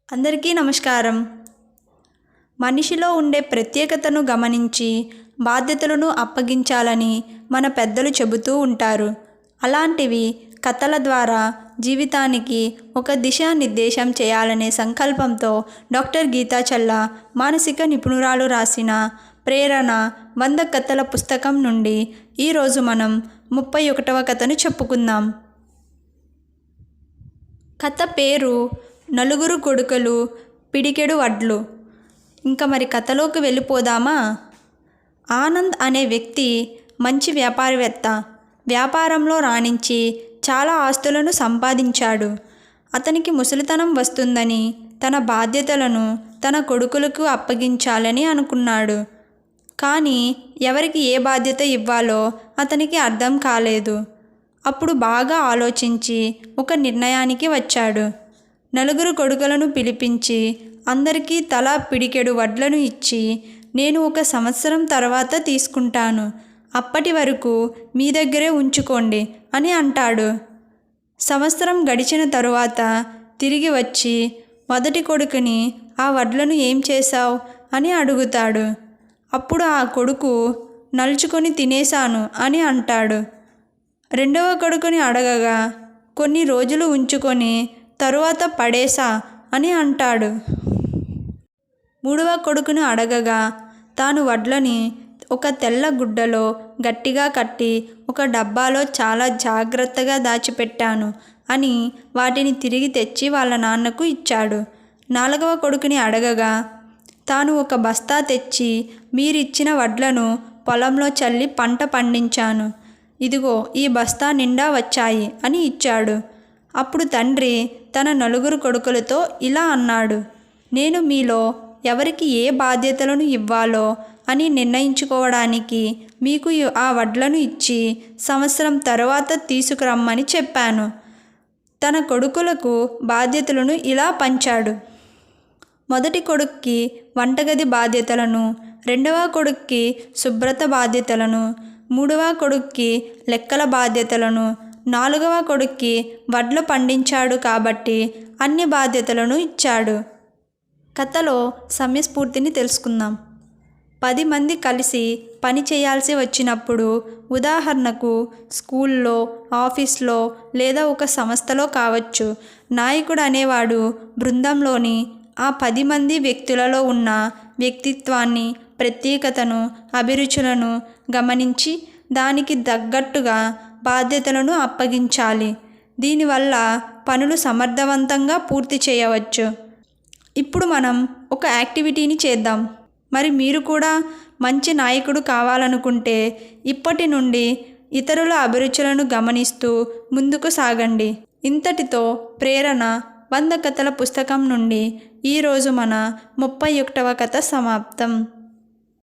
అందరికీ నమస్కారం. మనిషిలో ఉండే ప్రత్యేకతను గమనించి బాధ్యతలను అప్పగించాలని మన పెద్దలు చెబుతూ ఉంటారు. అలాంటివి కథల ద్వారా జీవితానికి ఒక దిశానిర్దేశం చేయాలనే సంకల్పంతో డాక్టర్ గీతా చల్లా మానసిక నిపుణురాలు రాసిన ప్రేరణ 100 కథల పుస్తకం నుండి ఈరోజు మనం 31వ కథను చెప్పుకుందాం. కథ పేరు నలుగురు కొడుకులు పిడికెడు వడ్లు. ఇంకా మరి కథలోకి వెళ్ళిపోదామా? ఆనంద్ అనే వ్యక్తి మంచి వ్యాపారవేత్త. వ్యాపారంలో రాణించి చాలా ఆస్తులను సంపాదించాడు. అతనికి ముసలితనం వస్తుందని తన బాధ్యతలను తన కొడుకులకు అప్పగించాలని అనుకున్నాడు. కానీ ఎవరికి ఏ బాధ్యత ఇవ్వాలో అతనికి అర్థం కాలేదు. అప్పుడు బాగా ఆలోచించి ఒక నిర్ణయానికి వచ్చాడు. నలుగురు కొడుకులను పిలిపించి అందరికీ తలా పిడికెడు వడ్లను ఇచ్చి, నేను 1 సంవత్సరం తర్వాత తీసుకుంటాను, అప్పటి వరకు మీ దగ్గరే ఉంచుకోండి అని అంటాడు. సంవత్సరం గడిచిన తరువాత తిరిగి వచ్చి మొదటి కొడుకుని ఆ వడ్లను ఏం చేశావు అని అడుగుతాడు. అప్పుడు ఆ కొడుకు నలుచుకొని తినేశాను అని అంటాడు. రెండవ కొడుకుని అడగగా కొన్ని రోజులు ఉంచుకొని తరువాత పడేసా అని అంటాడు. మూడవ కొడుకును అడగగా తాను వడ్లని ఒక తెల్ల గుడ్డలో గట్టిగా కట్టి ఒక డబ్బాలో చాలా జాగ్రత్తగా దాచిపెట్టాను అని వాటిని తిరిగి తెచ్చి వాళ్ళ నాన్నకు ఇచ్చాడు. నాలుగవ కొడుకుని అడగగా తాను ఒక బస్తా తెచ్చి మీరిచ్చిన వడ్లను పొలంలో చల్లి పంట పండించాను, ఇదిగో ఈ బస్తా నిండా వచ్చాయి అని ఇచ్చాడు. అప్పుడు తండ్రి తన నలుగురు కొడుకులతో ఇలా అన్నాడు, నేను మీలో ఎవరికి ఏ బాధ్యతలను ఇవ్వాలో అని నిర్ణయించుకోవడానికి మీకు ఆ వడ్లను ఇచ్చి సంవత్సరం తర్వాత తీసుకురమ్మని చెప్పాను. తన కొడుకులకు బాధ్యతలను ఇలా పంచాడు. మొదటి కొడుక్కి వంటగది బాధ్యతలను, రెండవ కొడుక్కి శుభ్రత బాధ్యతలను, మూడవ కొడుక్కి లెక్కల బాధ్యతలను, నాలుగవ కొడుక్కి వడ్లు పండించాడు కాబట్టి అన్ని బాధ్యతలను ఇచ్చాడు. కథలో సమయస్ఫూర్తిని తెలుసుకుందాం. 10 మంది కలిసి పని చేయాల్సి వచ్చినప్పుడు, ఉదాహరణకు స్కూల్లో, ఆఫీస్లో లేదా ఒక సంస్థలో కావచ్చు, నాయకుడు అనేవాడు బృందంలోని ఆ 10 మంది వ్యక్తులలో ఉన్న వ్యక్తిత్వాన్ని, ప్రత్యేకతను, అభిరుచులను గమనించి దానికి తగ్గట్టుగా బాధ్యతలను అప్పగించాలి. దీనివల్ల పనులు సమర్థవంతంగా పూర్తి చేయవచ్చు. ఇప్పుడు మనం ఒక యాక్టివిటీని చేద్దాం. మరి మీరు కూడా మంచి నాయకుడు కావాలనుకుంటే ఇప్పటి నుండి ఇతరుల అభిరుచులను గమనిస్తూ ముందుకు సాగండి. ఇంతటితో ప్రేరణ 100 కథల పుస్తకం నుండి ఈరోజు మన 31వ కథ సమాప్తం.